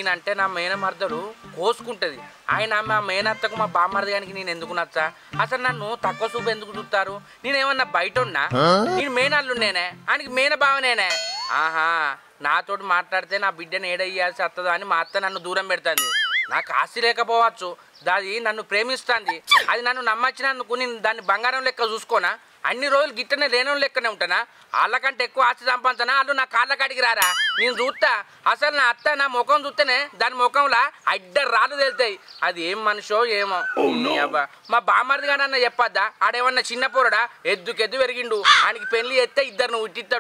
నేనంటే నా మేనమర్దలు కోసుకుంటుంది. ఆయన మా మేనత్తకు మా బామ్మర్ది గానికి నేను ఎందుకు నచ్చా? అసలు నన్ను తక్కువ చూపు ఎందుకు చూస్తారు? నేనేమన్నా బయట ఉన్నా? నేను మేనల్లు నేనే, ఆయనకి మేన బావనేనే. ఆహా, నాతోటి మాట్లాడితే నా బిడ్డను ఏడయ్యాల్సి వస్తుందో అని మా అత్త నన్ను దూరం పెడుతుంది. నాకు ఆస్తి లేకపోవచ్చు, దాది నన్ను ప్రేమిస్తుంది. అది నన్ను నమ్మచ్చినందుకు నేను దాన్ని బంగారం లెక్క చూసుకోనా? అన్ని రోజులు గిట్టనే లేనోళ్ళు లెక్కనే ఉంటానా? వాళ్ళకంటే ఎక్కువ ఆస్తి సంపాదించనా? వాళ్ళు నా కాళ్ళ కాడికి రారా? నేను చూస్తా. అసలు నా అత్త నా ముఖం చూస్తేనే దాని ముఖంలో అడ్డ రాళ్ళు తెలుతాయి. అది ఏం మనిషో ఏమో. అబ్బా, మా బామ్మర్ది గాని అన్న చెప్పద్దా? ఆడేమన్నా చిన్న పోరడా? ఎద్దుకెద్దు పెరిగిండు. ఆయనకి పెళ్లి ఎత్తే ఇద్దరిని ఉట్టిస్తాడు.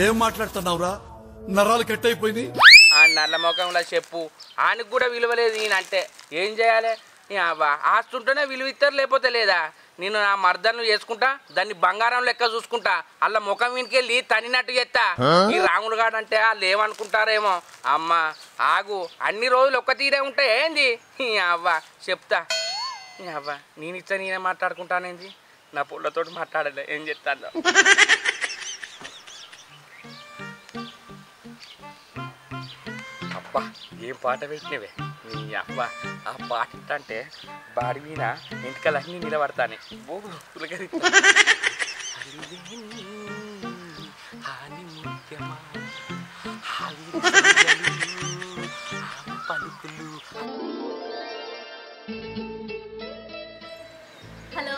ఏం మాట్లాడుతున్నావురా? నరాలు కట్ అయిపోయింది. ఆ నల్ల ముఖంలో చెప్పు. ఆయనకు కూడా విలువలేదు. ఈయనంటే ఏం చేయాలి? అబ్బా, ఆస్తుంటేనే విలువ ఇస్తారు, లేకపోతే లేదా? నేను నా మర్దను చేసుకుంటా, దాన్ని బంగారం లెక్క చూసుకుంటా. అలా ముఖం వీనికెళ్ళి తనినట్టు చేస్తా. ఈ రాములు గాడు అంటే వాళ్ళు ఏమనుకుంటారేమో. అమ్మ ఆగు, అన్ని రోజులు ఒక్క తీరే ఉంటాయి ఏంది? అవ్వా చెప్తా. అవ్వా నేను ఇచ్చా నేనే మాట్లాడుకుంటానేంది? నా పుల్లతోటి మాట్లాడలే, ఏం చెప్తాను? అబ్బా ఏం పాట పెట్టినవే నీ అబ్బా! ఆ పాట అంటే బాడి మీద ఇంటికలన్నీ నిలబడతానే. Hello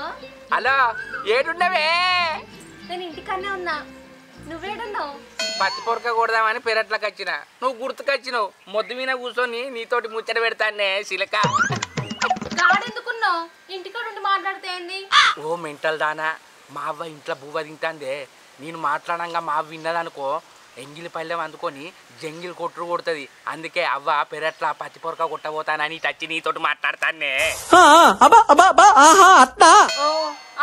hello, ఏడున్నవే? నేను ఇంటికన్నా ఉన్నా, నువ్వేడున్నావు? పత్తి పొరక కొడదామని పెరట్లోకి వచ్చిన, నువ్వు గుర్తుకొచ్చినావు. మొద్దు మీద కూర్చొని నీతోటి ముచ్చట పెడతానే సిలక. గాడెందుకున్నావు? ఇంటికాడ ఉండి మాట్లాడితే ఏంది? ఓ మెంటల్ దానా, మా అవ్వ ఇంట్లో బువ్వ తింటాందే. నేను మాట్లాడంగా మా అవ్వ విన్నదనుకో, ఎంగిలి పళ్ళెం అందుకొని జంగిల్ కొట్టుడు కొడుతుంది. అందుకే అవ్వ పెరట్ల పత్తి పొరక కొట్టబోతానని టచ్చి నీతోటి మాట్లాడతానే. ఓ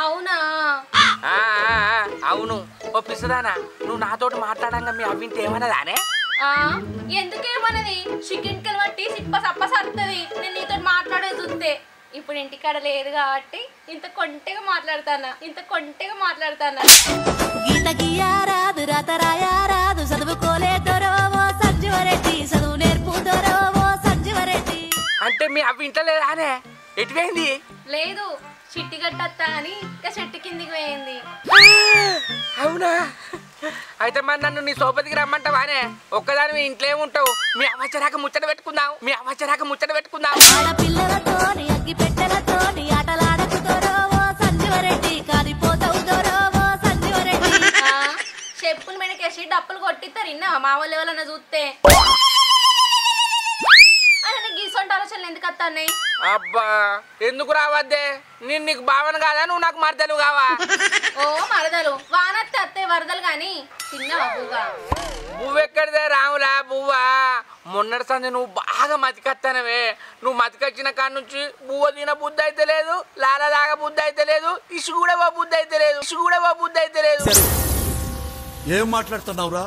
అవునా? అవును. ఓ పిసదానా, నువ్వు నాతోటి మాట్లాడంగా మీ అవ్వింటే ఏమన్నదానే? ఎందుకేమన్నది? చికెన్ కలబట్టి సిప్ప సప్ప సత్తది నేను నీతో మాట్లాడే చూస్తే. ఇప్పుడు ఇంటికాడ లేదు కాబట్టి ఇంత కొంటెగా మాట్లాడతానా. గీత గీయారాదు, రాత రాయారాదు, చదువుకోలేదోరో సంజీవరెడ్డి, చదువు నేర్పుదోరో సంజీవరెడ్డి. అంటే మీ అవ్వ ఇంట్లో లేదానే? ఎటువైంది? లేదు, చిట్టి గట్టత్తా అని ఇంకా చెట్టు కిందికి పోయింది. అవునా? అయితే మరి నన్ను నీ సోపతికి రమ్మంటావానే? ఒక్కదాని ఇంట్లో ఏముంటావు? మీ అవసరాక ముచ్చట పెట్టుకుందాం. ఆడపిల్లలతోని అగ్గి పెట్టెలతోని ఆటలాడకుదోరో సంజీవరెడ్డి, కాలిపోతావుదోరో సంజీవరెడ్డి. చెప్పులు మెడకేసి డప్పులు కొట్టిస్తారు. ఇన్నా మా వాళ్ళు ఎవరన్నా చూస్తే గీసొంటి ఆలోచనలు ఎందుకు వస్తాయి? అబ్బా ఎందుకు రావద్దే? నేను నీకు భావన కాదా? నువ్వు నాకు మరదలు కావా? ఓ మరదలు వానత్తే అత్తే వరదలు గాని తిన్నావా బువ్వా? బువ్వెక్కడిదే రాములా బువ్వా? మొన్నటి సంది నువ్వు బాగా మతికత్తానవే. నువ్వు మతికొచ్చిన కాడ నుంచి బువ్వ తిన బుద్ధి అయితే లేదు, లాల దాగా బుద్ధి అయితే లేదు, ఇసు కూడా ఓ బుద్ధి అయితే లేదు. ఏం మాట్లాడుతున్నావురా?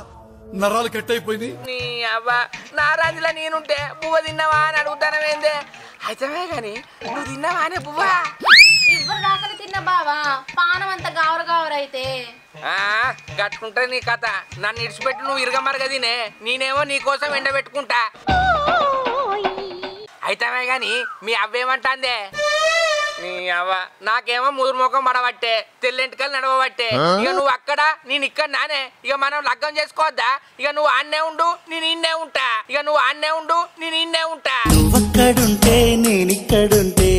నరాలు కట్ అయిపోయింది. నీ అవ్వ, నా రాజులా నేనుంటే బువ్వ తిన్నావా అని అడుగుతానవేందే? అయితే గాని నువ్వు తిన్నావానే బువ్వ? ఇవ్వరు దాకానే తిన్నా బావా, పానం అంత గావరైతే. కట్టుకుంటా నీ కథ. నన్ను ఇడిచిపెట్టి నువ్వు ఇరగమరగ తినే, నేనేమో నీకోసం ఎండబెట్టుకుంటా. అయితే గాని మీ అవ్వేమంటాందే? నీ అవ్వ, నాకేమో ముదురు ముఖం మడబట్టే, తెల్లెంటికలు నడవబట్టే. ఇక నువ్వు అక్కడ నేను ఇక్కడ నానే. ఇక మనం లగ్గం చేసుకోవద్దా? ఇక నువ్వు ఆన్నే ఉండు, నేను ఇన్నే ఉంటా. నువ్వక్కడుంటే నేనిక్కడుంటే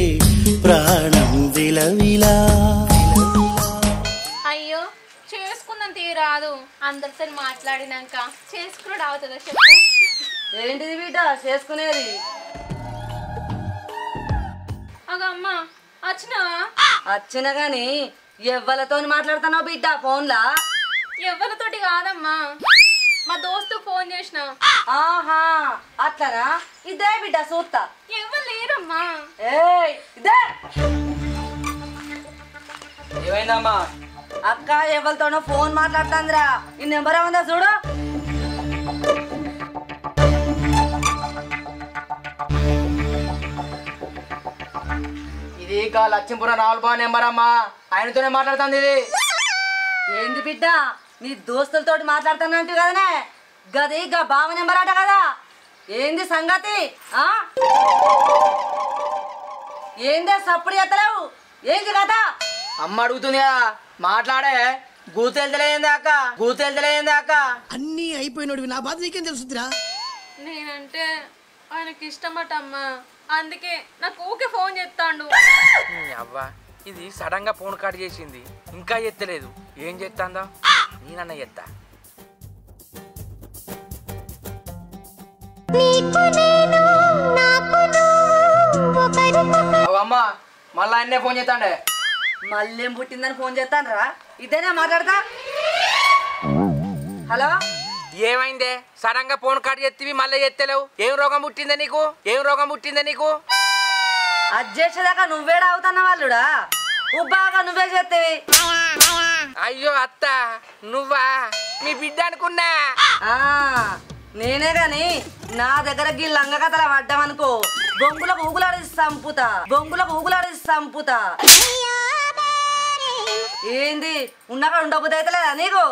ప్రాణం విలవిలా. అయ్యో చేసుకుందాం తీరాదు, అందరితో మాట్లాడినాక చేసుకున్నాడు అవుతుందా చెప్పు? ఏంటిది బిడ్డ చేసుకునేది? అగమ్మా వచ్చినావా? వచ్చిన గాని ఎవ్వలతో మాట్లాడుతున్నావు బిడ్డ ఫోన్లా? ఎవరితోటి కాదమ్మా, మా దోస్తు ఫోన్ చేసిన. ఆహా అట్లనా? ఇదే బిడ్డ చూస్తా. ఎవరు లేరమ్మా. ఇదే ఏమైందమ్మా? అక్క ఎవరితోనో ఫోన్ మాట్లాడుతుందిరా. ఈ నెంబర్ ఏముందా చూడు. ఇది లక్ష్మీపురం రావులబా నెంబర్ అమ్మా, ఆయనతోనే మాట్లాడుతుంది. ఇది ఏంది బిడ్డ నీ దోస్తులతో మాట్లాడుతున్నా కదనే? గది గా బావ నెంబర్ అట కదా ఏంది సంగతి ఏందే సప్పుడు ఎత్తలేవు ఏంది కదా అమ్మ అడుగుతుంది కదా మాట్లాడే గూతెళ్తలేంది అక్క అన్నీ అయిపోయినోడివి నా బాధ నీకేం తెలుసుద్దిరా నేనంటే ఆయనకి ఇష్టమట అమ్మా అందుకే నాకు ఊకే ఫోన్ చేస్తాడు అవ్వా ఇది సడన్ గా ఫోన్ కట్ చేసింది ఇంకా ఎత్తలేదు ఏం చేస్తాందా నేనన్న ఎత్తా అమ్మ మళ్ళా ఆయన్నే ఫోన్ చేస్తాండే మళ్ళీ ఏం పుట్టిందని ఫోన్ చేస్తాను రా ఇదేనా మాట్లాడతా హలో ఏమైందే సడన్ గా ఫోన్ కట్ చేతివి మళ్ళీ ఎత్తలేవు ఏం రోగం పుట్టిందే నీకు అది చేసేదాకా నువ్వేడా అవుతున్నా వాళ్ళుడా ఉబ్బాగా నువ్వే చేస్తేవి అయ్యో అత్త నువ్వా మీ బిడ్డ అనుకున్నా నేనే గాని నా దగ్గర గీ లంగ కథల పడ్డామనుకో బొంగులకు ఊగులాడేసి చంపుతా ఏంది ఉన్నాక ఉండబుద్ధి అయితే లేదా నీకు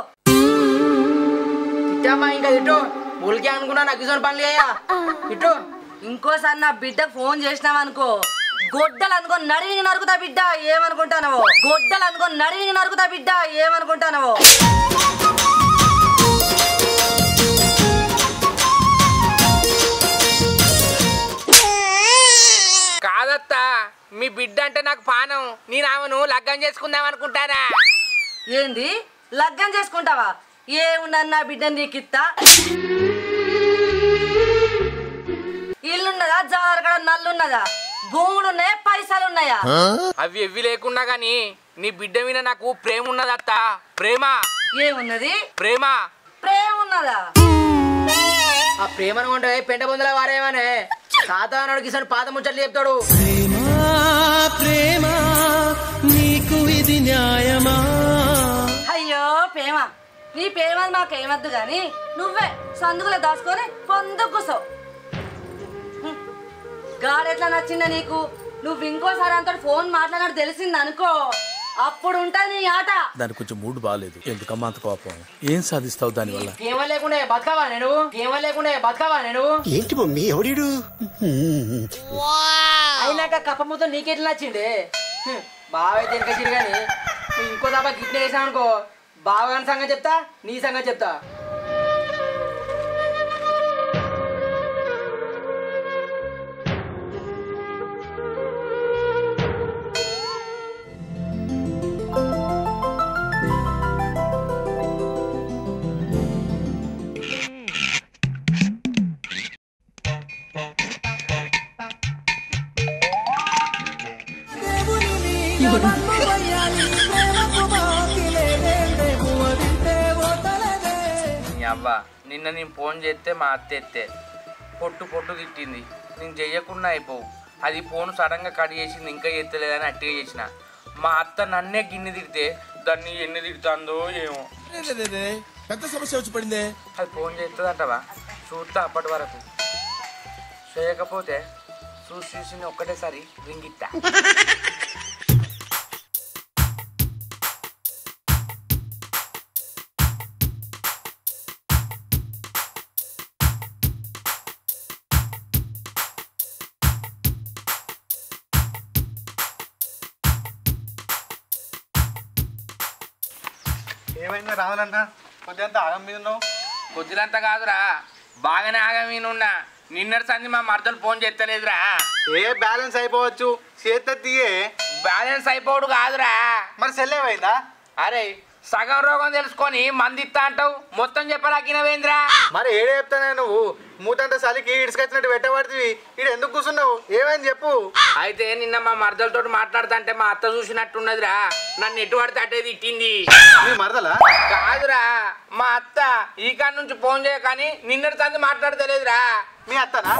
ఇట్టమ్మా ఇంకా ఇటు ఊరికే అనుకున్నా నాకు ఇసోని పనులు అయ్యా ఇటు ఇంకోసారి నా బిడ్డకు ఫోన్ చేసినావనుకో గొడ్డలు అనుకొని నడివిని నరుకుతా బిడ్డ ఏమనుకుంటానవో కాదత్తా మీ బిడ్డ అంటే నాకు పానం నేను ఆమెను లగ్గం చేసుకుందాం అనుకుంటానా ఏంది లగ్గం చేసుకుంటావా ఏమున్నది నా బిడ్డ నీకిత్తా ఇల్లున్నదా జారగడ నల్లున్నదా భూములున్నాయా పైసలున్నాయా అవి ఎవ్వి లేకున్నా గాని నీ బిడ్డ మీద నాకు ప్రేమ ఉన్నదత్తా ఏమున్నది ప్రేమ ఉన్నదా ఆ ప్రేమను కొంటే పెంట బొందల వారేమనే సాతానుడికి ఇసోని పాత ముచ్చట్లు చెప్తాడు ప్రేమ నీకు ఇది న్యాయమా అయ్యో ప్రేమ నీ ప్రేమ మాకేమద్దు గాని నువ్వే సందుకులో దాచుకొని పొందు కూసో గాడెట్లా నచ్చిందా నీకు నువ్వు ఇంకోసారి అంతా ఫోన్ మాట్లాడినట్టు తెలిసింది అనుకో అప్పుడు ఉంటుంది నీ ఆట దానికి కొంచెం మూడు బాగాలేదు ఎందుకమ్మా అంత కోపం ఏం సాధిస్తావు దానివల్ల ఏమో లేకుండా బతకావా నేను ఏంటి మమ్మీ ఎవడీడు అయినాక కప్పముతో నీకెట్లా నచ్చిండే బాగా తినకొచ్చింది కానీ నువ్వు ఇంకో దాబా గిట్నే వేసావు అనుకో బావగాని సంగతి చెప్తా నీ సంగతి చెప్తా అవ్వా నిన్న నేను ఫోన్ చేస్తే మా అత్త ఎత్తే పొట్టు తిట్టింది నేను చెయ్యకుండా అయిపోవు అది ఫోన్ సడన్గా కట్ చేసింది ఇంకా ఎత్తలేదని అట్టిగా చేసిన మా అత్త నన్నే గిన్నె తిడితే దాన్ని ఎన్ని తిడుతుందో ఏమో పెద్ద సమస్య వచ్చి పడిందే అది ఫోన్ చేస్తుందంటవా చూస్తా అప్పటి వరకు చేయకపోతే చూసి ఒక్కటేసారి రింగిట్టా ఏమైందా రావాలన్నా కొద్దింత ఆగం మీద ఉన్నావు కొద్దిలంతా కాదురా బాగానే ఆగం మీనున్నా నిన్నటి సంది మా మరదలు ఫోన్ చేస్తలేదురా ఏ బ్యాలెన్స్ అయిపోవచ్చు చేత తీయే బ్యాలెన్స్ అయిపోడు కాదురా మరి సెల్ ఏమైందా అరే సగం రోగం తెలుసుకొని మంది ఇస్తా అంటావు మొత్తం చెప్పలాకినవేంద్రా మరి ఏడే చెప్తానే నువ్వు మూతంతా చలికి ఇడుచుకొచ్చినట్టు పెట్టబడుతుంది ఈడు ఎందుకు కూర్చున్నావు ఏమైంది చెప్పు అయితే నిన్న మా మరదలతో మాట్లాడుతుంటే మా అత్త చూసినట్టున్నదిరా నన్ను ఎటు పడితే అటే తిట్టింది నీ మరదలా కాదురా మా అత్త ఈ కాడ నుంచి ఫోన్ చేయ కానీ నిన్నటి సంది మాట్లాడతలేదురా మీ అత్తనా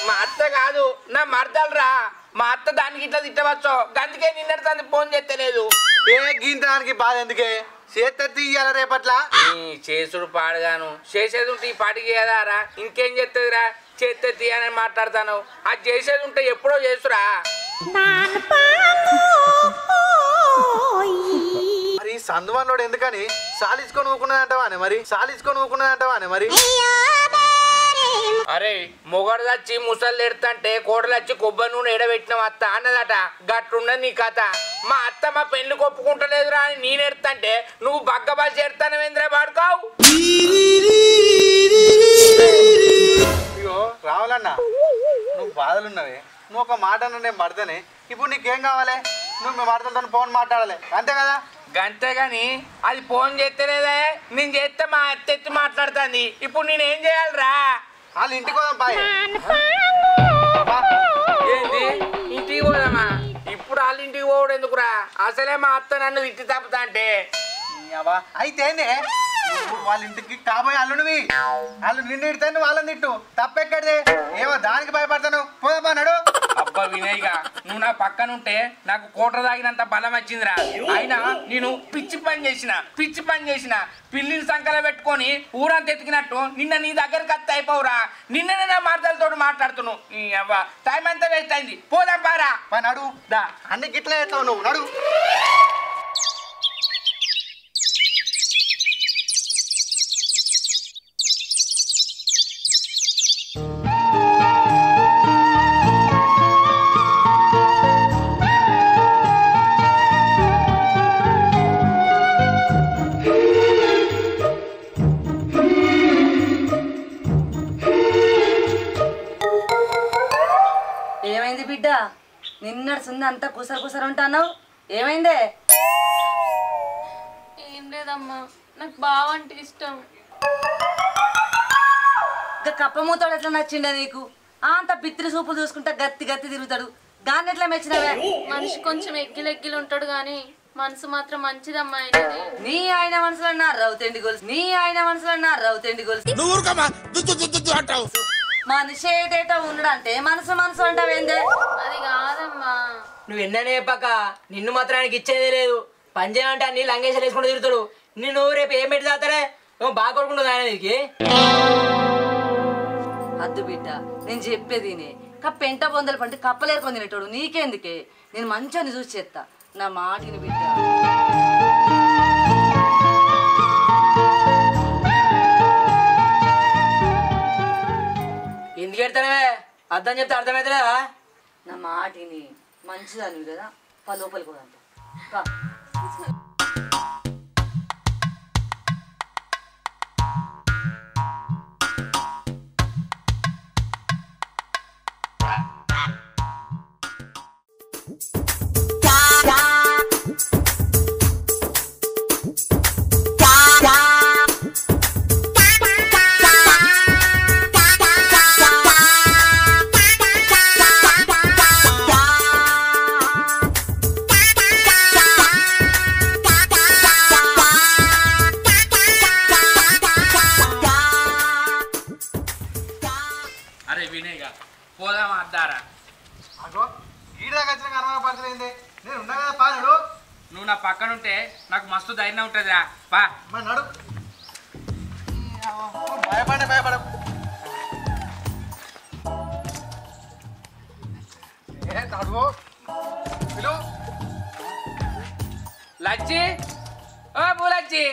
మా అత్త కాదు నా మరదలరా మా అత్త దానికి ఇట్లా తిట్టవచ్చు అందుకే నిన్నటి సంది ఫోన్ చేస్తలేదు ఏ గీంతడానికి బాధ ఎందుకే చేత తీయాల రేపట్లా చేసుడు పాడుగాను చేసేది ఉంటే ఈ పాటికి కదారా ఇంకేం చేస్తుందిరా చేస్తే తీయని మాట్లాడతాను అది చేసేది ఉంటే ఎప్పుడో చేసురా మరి సందువన్నోడు ఎందుకని సాలించుకొని ఊకున్నదంటవానే మరి అరే మొగడు వచ్చి ముసలు ఎడుతుంటే కోడలు వచ్చి కొబ్బరి నూనె ఎడబెట్టిన అత్త అన్నదట గట్లున్నది నీ కథ. మా అత్త మా పెళ్లి కొప్పుకుంటలేదురా అని నేను ఎడుతుంటే నువ్వు బగ్గబాలు చేరుతానవేంద్రా పాడుకోవు. అయ్యో రావాలన్న నువ్వు బాధలున్నవే, నువ్వు ఒక మాట అన్న నేను పడతానే. ఇప్పుడు నీకేం కావాలి? నువ్వు మీ భర్తలతో ఫోన్ మాట్లాడాలి అంతే కదా? గంతేగాని అది ఫోన్ చేస్తేనేదే, నేను చేస్తే మా అత్త ఎత్తి మాట్లాడుతుంది. ఇప్పుడు నేనేం చేయాలిరా? వాళ్ళు ఇంటికి పోదాం పాయ్. ఏంటి ఇంటికి పోదామా? ఇప్పుడు వాళ్ళ ఇంటికి పోవడం ఎందుకురా? అసలే మా అత్త నన్ను తిట్టి తప్పుతా అంటే. అయితే వాళ్ళ ఇంటికి కాబోయే అల్లునివి, వాళ్ళు నిన్ను ఇడతాను వాళ్ళని తిట్టు, తప్పెక్కడిదే. ఏమో దానికి భయపడతాను, పోదామన్నాడు. అబ్బా వినయ్గా, నువ్వు నా పక్కనుంటే నాకు కోట్ర తాగినంత బలం వచ్చిందిరా. అయినా నేను పిచ్చి పని చేసిన పిల్లిని సంకల పెట్టుకొని ఊరంతా ఎతికినట్టు నిన్న నీ దగ్గరకు అత్త అయిపోవురా. నిన్ననే నా మాటలతో మాట్లాడుతున్నావు. అవ్వ టైం అంతా వేస్ట్ అయింది, పోదాం పారా. నడు దా, అన్ని గిట్లే చేస్తావు నువ్వు, నడు. ఏమైంది బిడ్డ? నిన్నటి సుంది అంతా కుసరు ఉంటావు, ఏమైందే? ఏం లేదమ్మా, నాకు బావ అంటే ఇష్టం. ఇంకా కప్పమూతాడు ఎట్లా నచ్చిండే నీకు? అంత బిత్తిరి సూపులు చూసుకుంటా గత్తి తిరుగుతాడు, దాన్ని ఎట్లా మెచ్చినవే? మనిషి కొంచెం ఎగ్గిలెగ్గిలు ఉంటాడు గాని మనసు మాత్రం మంచిదమ్మా. ఆయనది. నీ ఆయన మనసులో రౌతెండి గొలుసు, మనిషి ఏటేటో ఉండడంటే మనసు అంటావేందే? అది కాదమ్మా. నువ్వు ఎన్ననే చెప్పాక నిన్ను మాత్రానికి ఇచ్చేదే లేదు. పని చేయాలంటే అన్ని లంగేసాలు వేసుకుంటూ తిరుగుతాడు. నిన్ను రేపు ఏం పెట్టి తాతారే? నువ్వు బాగా కొడుకుంటుంది ఆయన నీకు. అద్దు బిడ్డ, నేను చెప్పేది పెంట బొందలు పంటే కప్పలేరుకొని తినేటోడు నీకెందుకే? నేను మంచిగా చూసి చేస్తా, నా మాటిని బిడ్డ. ఎందుకు పెడతానవే? అర్థం చెప్తే అర్థమవుతుందా? నా మాటిని మంచిదాన్ని కదా, లోపలికి పోదంట. అరే వినయ్గా, పోదామా అద్దారా? అగో ఈడదాకా వచ్చిన కర్మపరచలేంది, నేను ఉన్నా కదా పా. నడు, నువ్వు నా పక్కనుంటే నాకు మస్తు ధైర్యం ఉంటుందిరా. పా మరి నడు. భయపడ నడువు పిలు. లచ్చి, ఓ పూలచ్చి.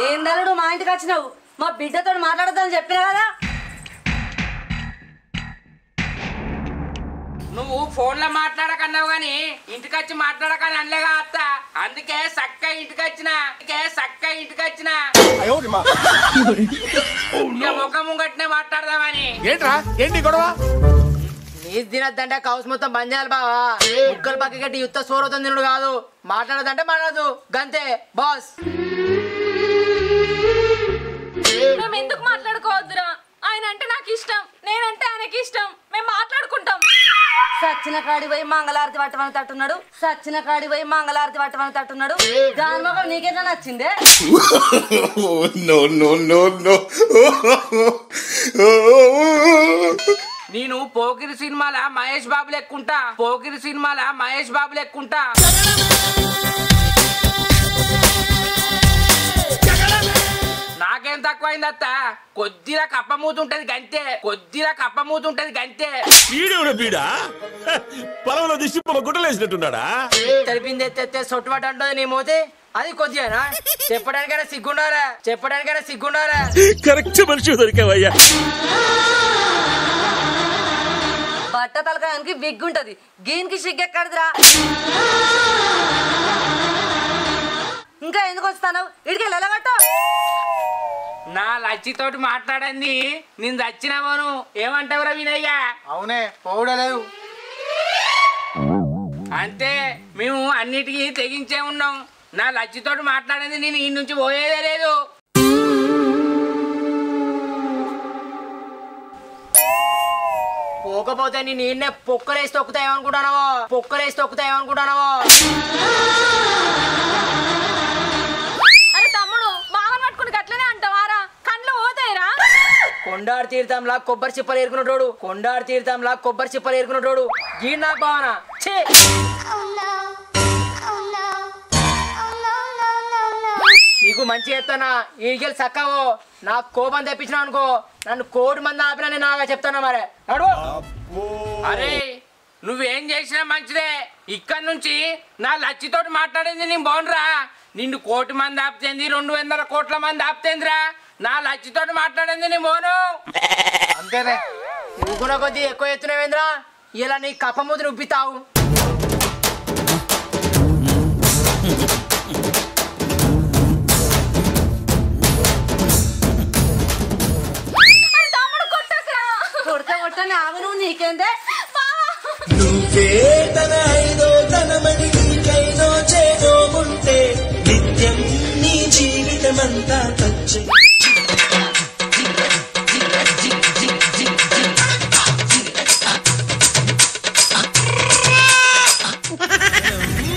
ఏందలుడు మా ఇంటికి వచ్చినావు? మా బిడ్డతో మాట్లాడద్దని చెప్పినా కదా. నువ్వు ఫోన్లో మాట్లాడకన్నావు గాని ఇంటికి వచ్చి మాట్లాడకని అనలేగా అత్త. అందుకే సక్క ఇంటికి వచ్చిన ముఖం ముంగట్నే మాట్లాడదామని. ఏంటి గొడవ? నీది తినద్దంటే కౌస్ మొత్తం బంద్ చేయాలి బావా. ముక్కలు పక్క కట్టి యుద్ధ సోరవుతం తినడు కాదు. మాట్లాడదంటే మాట్లాడదు, గంతే బాస్. మేము ఎందుకు మాట్లాడుకోవద్దురా? ఆయన అంటే నాకు ఇష్టం, నేనంటే ఆయనకి ఇష్టం. మేము మాట్లాడుకుంటాం. సచ్చిన కాడి పోయి మంగళారతి పట్టమని తట్టున్నాడు. దాని మొక్కలు నీకెట్లా నచ్చిందే? నేను పోకిరి సినిమాల మహేష్ బాబు లెక్కుంటా. నాకేం తక్కువైంది అత్త కొద్దిగా కప్పమూతుంటది గంతే కొద్దిగా కప్పమూతుంటది గంతే బీడా పొలంలో దిష్టి గుట్టలేసినట్టున్నాడా తెలిపింది ఎత్తే సొట్టుబట్టు అంటుంది నీ మోతే అది కొద్దిగానా చెప్పడానికైనా సిగ్గుండారా కరెక్ట్ మనిషి దొరికావయ్యా బట్ట తలకాయానికి విగ్ ఉంటది గీన్కి సిగ్గెక్కడిదిరా ఇంకా ఎందుకు వస్తాను ఇడికి వెళ్ళగట్టు నా లచ్చితోటి మాట్లాడండి నేను చచ్చినామోను ఏమంటావురా వినయ్య అవునే పోవడలేదు అంతే మేము అన్నిటికీ తెగించే ఉన్నాం నా లచ్చితోటి మాట్లాడింది నేను ఈ నుంచి పోయేదే లేదు పోకపోతే నీ నిన్నే పొక్కలేసి తొక్కుతాయేమనుకుంటున్నావో అరే తమ్ముడు బాగా పట్టుకుని గట్లనే అంటావారా కండ్లు పోతాయిరా కొండాడు తీర్థంలా కొబ్బరి చిప్పలు ఏరుకున్నటోడు గీ నాకు భావన ఛీ నీకు మంచి ఎత్తానా ఈగలు చక్కవో నాకు కోపం తెప్పించినా అనుకో నన్ను 1,00,00,000 మంది ఆపినా నేను నాగా చెప్తానా మరి నడు అరే నువ్వేం చేసినా మంచిదే ఇక్కడ నుంచి నా లచ్చితోటి మాట్లాడింది నేను బాగుండ్రా నిన్ను 1,00,00,000 మంది ఆపుతేంది 200 కోట్ల మంది ఆపుతేందిరా నా లచ్చితోటి మాట్లాడింది నేను పోను అంతేనే నువ్వు కూడా కొద్ది ఎక్కువ ఎత్తున్నావేంద్రా ఇలా నీ కప్పముద్దు ఉబ్బితావు కొడతానే ఆమె నువ్వు నీకేందే నువ్వే తన ఐదో తనమని నీకైదో చేదో ఉంటే నిత్యం నీ జీవితమంతా ఖర్చు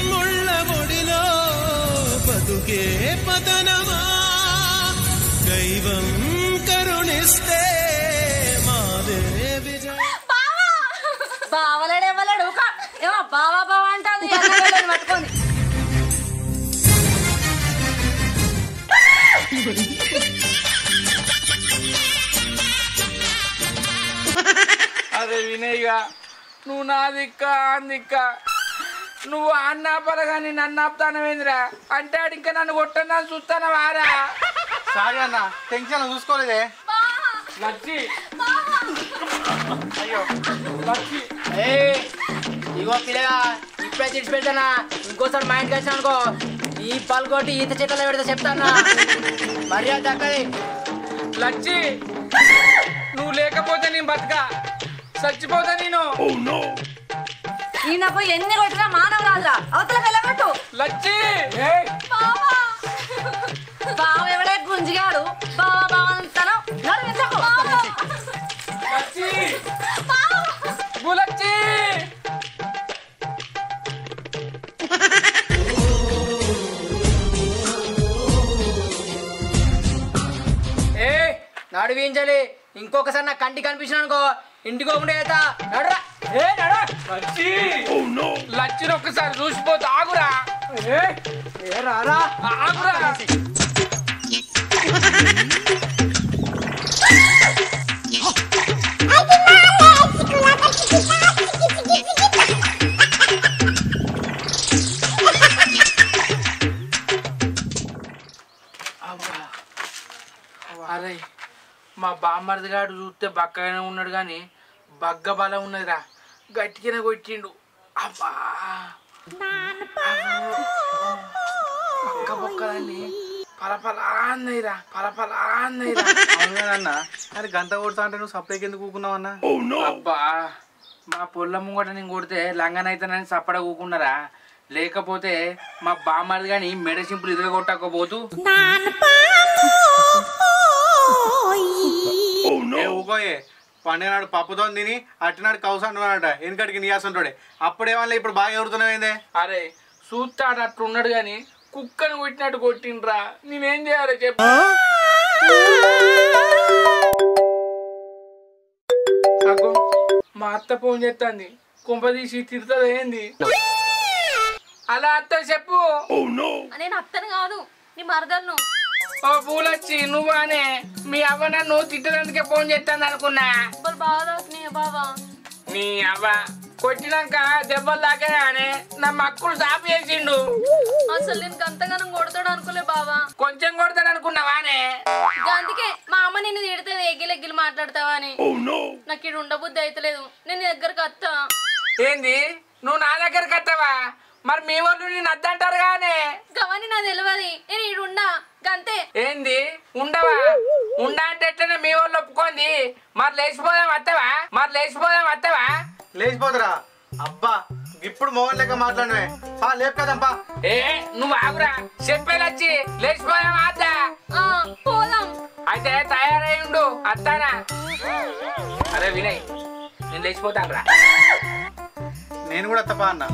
ముళ్ళ ముడిలో బతుకే పతనమా దైవం కరుణిస్తే మాదే విజయ బావలేడేవలేడు ఏమో బావా బావా అంటాను పట్టుకొని అరే వినయ్య నువ్వు నా దిక్క అందిక్క నువ్వు అన్న పరగాని నన్ను ఆపుతానవేంద్రా అంటే ఆడు ఇంకా నన్ను కొట్టని చూస్తాను వారా సారీ అన్న టెన్షన్ చూసుకోలేదే లచ్చి అయ్యో లచ్చి ఇగో పిల్లగా ఇప్పుడే తీసి పెడతానా ఇంకోసారి మా ఇంటికి వచ్చినా అనుకో ఈ పలుకొట్టి ఈత చెట్లలో పెడితే చెప్తానా మర్యాద దక్కది లచ్చి నువ్వు లేకపోతే నేను బతక చచ్చిపోతా నేను ఈయనకు ఎన్ని కొట్టినా మానవ రాదురా అవతల వెళ్ళగట్టు లచ్చి బావ ఎవడే గుంజిగాడు బావా బావా అంటాను లచ్చి బులచ్చి నడివించాలి ఇంకొకసారి నా కంటి కనిపించిన అనుకో ఇంటికి ఒకటే అవుతా నడురా లచ్చి లచ్చిని ఒక్కసారి చూసిపోతే ఆగురా రారా ఆగురా అరే మా బామ్మర్ది గాడు చూస్తే బక్కగానే ఉన్నాడు కానీ బగ్గ బలం ఉన్నదిరా గట్టిగానే కొట్టిండు అబ్బా బక్క బొక్కలన్నీ పలపలా అన్నయ్యరా అవునన్నా మరి గంట కొడతా అంటే నువ్వు సప్లైకి ఎందుకు కూకున్నావు అన్న అబ్బా మా పొల్ల ముంగట నేను కొడితే లంగనైతేనని సప్పడ కూకున్నారా లేకపోతే మా బామ్మర్ది కానీ మెడ సింపుల్ ఇదిగా కొట్టకపోతూ ఊకోయే పండినాడు పప్పుతో తిని అట్టినాడు కౌసంటున్నాడట వెనకడికి నీయాసంటాడే అప్పుడేమన్నా ఇప్పుడు బాగా ఎవరుతున్నావేందే అరే చూస్తాడు అట్లున్నాడు కానీ కుక్కను కొట్టినట్టు కొట్టిండ్రా నేనేం చేయాలి చెప్పు అగో మా అత్త ఫోన్ చేస్తుంది కుంపదీసి తిడుతుంది ఏంది అలా అత్త చెప్పు నేను అత్తను కాదు నీ మరదలను ఓ పూలొచ్చి నువ్వానే మీ అవ్వ నన్ను తిట్టడానికి ఫోన్ చేస్తాను అనుకున్నా. బాగా బావా నీ అవ్వ కొట్టినాక దెబ్బలు తాకానే నా మక్కులు సాపు చేసిండు. అసలు నేను గంతగానం కొడతాడు అనుకోలే బావా. కొంచెం కొడతాడు అనుకున్నావానే? అందుకే మా అమ్మ నిన్ను తిడితే ఎగ్గిలెగ్గిలు మాట్లాడతావని. నాకు ఇక్కడ ఉండబుద్ధి అయితలేదు, నేను దగ్గరకు వస్తా. ఏంది నువ్వు నా దగ్గరకు వస్తావా? మరి మీ వాళ్ళు నేను అద్దంటారు గానే. గవని నాకు తెలియదు, నేను ఈడు ఉండా గంతే. ఏంది ఉండవా? ఉండా అంటే ఎట్లనే మీ వాళ్ళు ఒప్పుకోండి. మరి లేచిపోదాం వస్తావా? లేచిపోతురా అబ్బా, ఇప్పుడు మోహన్ లెక్క మాట్లాడమే. లేపు కదంపా. ఏ నువ్వు ఆగురా, చెప్పేలొచ్చి లేచిపోదాం అద్దా. పోదాం అయితే తయారై ఉండు, అత్తానా? అరే వినయ్, నేను లేచిపోతాను రా. నేను కూడా తప్పా అన్న.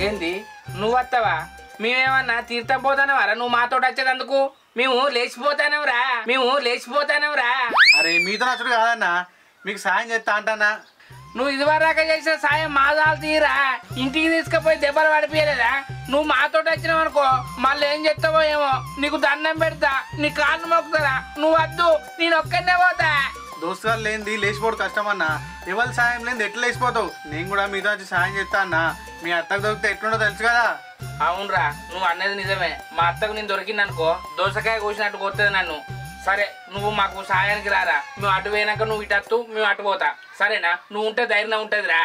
ఏంది నువ్వు వస్తావా? మేమేమన్నా తీర్థం పోతానవరా నువ్వు మాతో వచ్చేదందుకు? మేము లేచిపోతానవరా. అరే మీతో నచ్చుడు కాదన్నా, మీకు సాయం చేస్తా అంటానా. నువ్వు ఇదివరదాకా చేసిన సాయం మాదాలు తీరా, ఇంటికి తీసుకుపోయి దెబ్బలు పడిపోయలేదా? నువ్వు మాతో వచ్చినావు అనుకో, మళ్ళీ ఏం చెప్తావో ఏమో. నీకు దండం పెడతా, నీ కాళ్ళు మొక్కుతారా. నువ్వు వద్దు, నేను ఒక్కనే పోతా. దోస్తుగారు లేనిది లేచిపోడు కష్టమన్నా. ఎవరి సాయం లేనిది ఎట్లా లేచిపోతావు? నేను కూడా మీతో వచ్చి సాయం చేస్తా అన్నా. మీ అత్తకు దొరికితే ఎట్లుండో తెలుసు కదా. అవునరా, నువ్వు అన్నది నిజమే. మా అత్తకు నేను దొరికిందనుకో దోసకాయ కోసినట్టు కొత్తది నన్ను. సరే నువ్వు మాకు సాయానికి రారా. నువ్వు అటు పోయినాక నువ్వు ఇటు వస్తూ మేము అటు పోతా. సరేనా? నువ్వు ఉంటే ధైర్యం ఉంటుంది రా.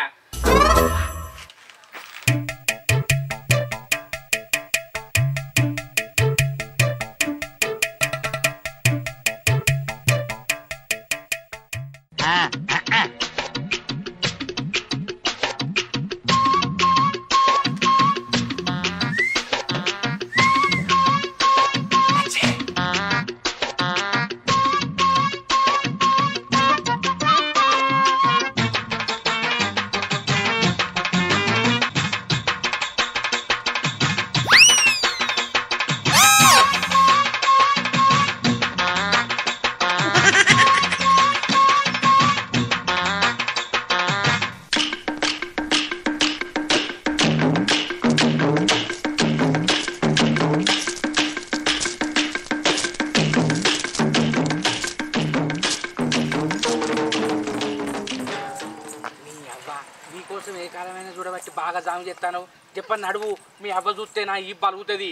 నీకోసం ఏ కాలమైనా చూడబట్టి బాగా జాము చేస్తాను. చెప్పని నడువు, మీ అవ్వ చూస్తే నా ఈ బలుగుతుంది.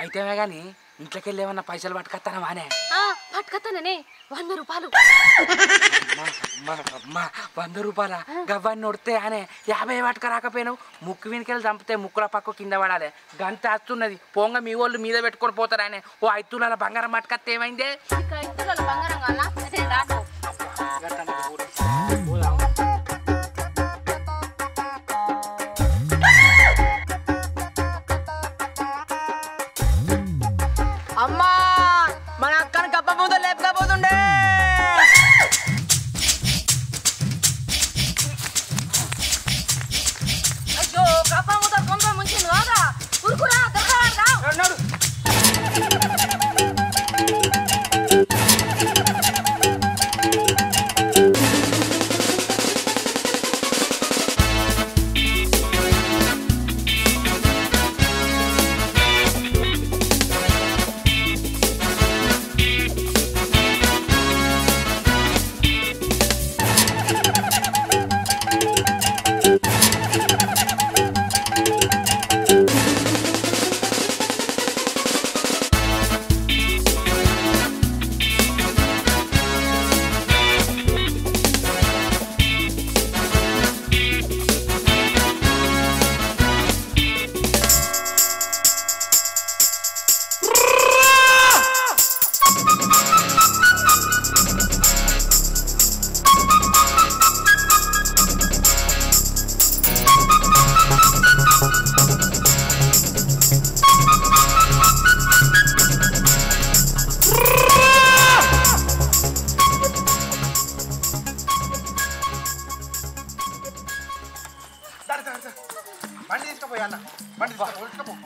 అయితేనే కానీ ఇంట్లోకి వెళ్ళి ఏమన్నా పైసలు పట్టుకొస్తానా? వానే పట్టుకొస్తాననే 100 రూపాయలు. 100 రూపాయల గవ్వని నొడితే అనే 50 పట్టుక రాకపోయినావు. ముక్కు వెనుకెళ్ళి చంపితే ముక్కుల పక్క కింద పడాలి. గంత వస్తున్నది. పోంగ మీ వాళ్ళు మీద పెట్టుకొని పోతారానే. ఓ 5 తులాల బంగారం పట్టుకొస్తే ఏమైందే? బంగారం కావాలా? అమ్మా, మన అక్కని కప్ప ముందు లేపకపోతుండే. అయ్యో కప్ప మూత కొంప ముంచింది కాదా? ఉరుకురా దొరకరా.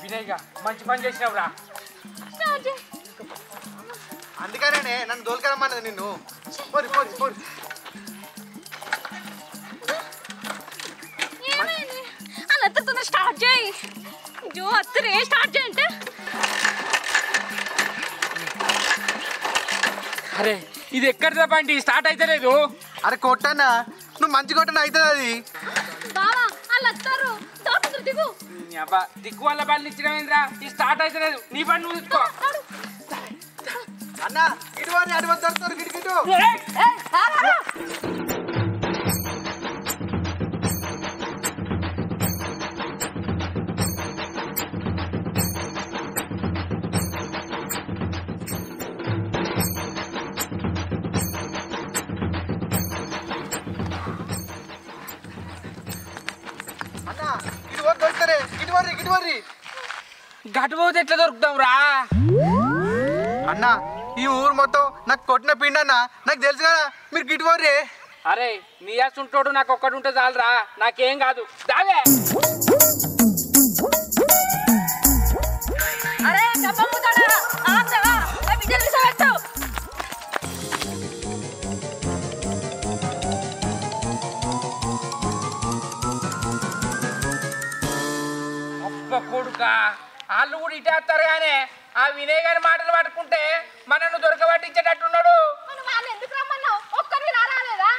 వినయ్గా మంచి పని చేసినావురా. అందుకనే నన్ను దోలుకరమ్మన్నది నిన్ను. పోరి పోరి పోరి. అలా స్టార్ట్ చేయి. జో అత్తరే స్టార్ట్ చేయంటే అరే ఇది ఎక్కడిదా బండి స్టార్ట్ అయితే లేదు. అరే కొట్టన్నా నువ్వు మంచి కొట్టన అవుతుంది అది. బావా వాళ్ళు వస్తారు తోటకు దిగు. అబ్బా దిక్కు వల్ల బండి ఇచ్చినవేంద్రా ఇది స్టార్ట్ అయితే లేదు. నీ బండి నువ్వు తీసుకో. అన్న ఇటువంటి అటువంటి దొరుకుతారు గిడిగిటు. గటు పోతే ఎట్లా దొరుకుతాం రా అన్న ఈ ఊరు మొత్తం నాకు కొట్టిన పిండి అన్న నాకు తెలుసు కదా మీరు గిట్టుకోర్రి. అరే నీ అసుంటోడు నాకు ఒక్కడు ఉంటే చాలరా నాకేం కాదు దావే. అరే కప్పముతాడా ఆందవా ఆ బిడ్డలు విసవెట్టు. అబ్బ కొడుకా వాళ్ళు కూడా ఇటేస్తారు కానీ ఆ వినయ్ గారి మాటలు పట్టుకుంటే మనను దొరకబట్టించేటట్టున్నాడు. వాళ్ళు ఎందుకు రమ్మన్నావు ఒక్కరు రాలేదా?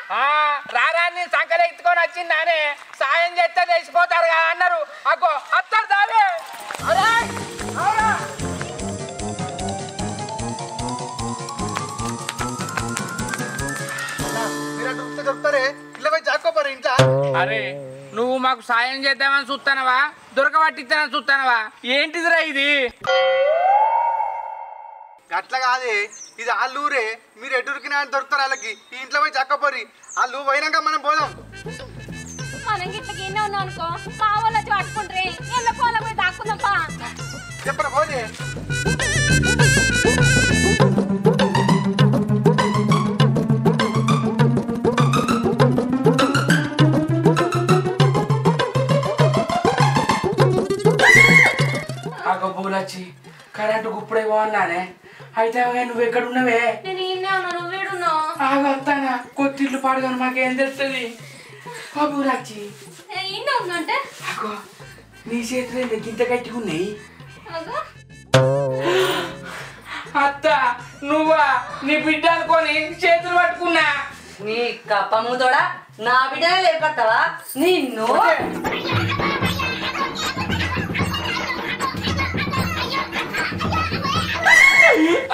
రారా నేను సంకలు ఎత్తుకొని వచ్చిందానే సాయం చేస్తే తెలిసిపోతారు కదా అన్నారు. అగ్గో అత్తారు దావే. దొరుకుతారే ఇలా పోయి చాక్కోపోరు ఇంట్లో. అరే నువ్వు మాకు సాయం చేద్దామని చూస్తానవా దొరకబట్టిస్తానని చూస్తానవా ఏంటిదిరా ఇది? అట్లా కాదే ఇది వాళ్ళు ఊరే మీరు ఎటురికినా దొరుకుతారు వాళ్ళకి. ఈ ఇంట్లో పోయి చక్కపోరి వాళ్ళు పోయినాక మనం పోదాం. మనం గిట్లకి ఎన్నో ఉన్నాం అనుకో మా వాళ్ళు వచ్చి పట్టుకుంటారే ఎల్ల పోల పోయి దాక్కుందాం పా. చెప్పరా పోలే. పూలచ్చి కరెంటు గుప్పుడే బాగున్నానే అయితే నువ్వు ఎక్కడ ఉన్నావే? నేను ఈయనే ఉన్నాను వీడున్నావు. ఆగొస్తానా కొత్తిళ్ళు పాడుగాను మాకేం తెలుస్తుంది. పూలచ్చి ఈయనే ఉన్నంటే అగో నీ చేతులు గింత గట్టిగా ఉన్నాయి. అత్త నువ్వా నీ బిడ్డ అనుకొని చేతులు పట్టుకున్నా. నీ కప్పముతోడా నా బిడ్డనే లేకొస్తావా నిన్ను?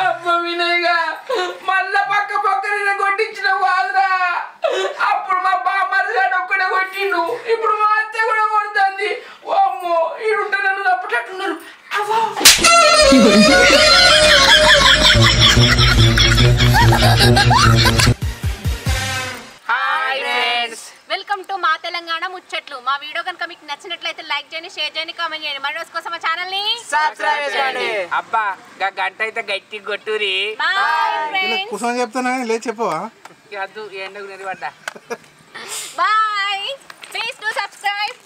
అబ్బ వినయ్గా మళ్ళా పక్క పక్కన కొట్టించిన వాదురా. అప్పుడు మా బామ్మది గారు ఒక్కడే కొట్టిండు ఇప్పుడు మా అత్త కూడా కొడుతుంది. అమ్మో ఈడుంటే నన్ను తప్పటట్టున్నారు. హాయ్ ఫ్రెండ్స్ వెల్కమ్ టు మా తెలంగాణ ముచ్చట్లు. మా వీడియో కనుక మీకు నచ్చినట్లయితే లైక్ చేయండి, షేర్ చేయండి, కామెంట్ చేయండి. మరి రోజు కోసం మా ఛానల్ ని సబ్స్క్రైబ్ చేయండి. అబ్బా గంట అయితే గట్టి కొట్టురి. Bye friends. కూర్చొని చెప్తాను లేదు చెప్పవా? ఎండకు నిలబడ్డా. బాయ్. Please do subscribe.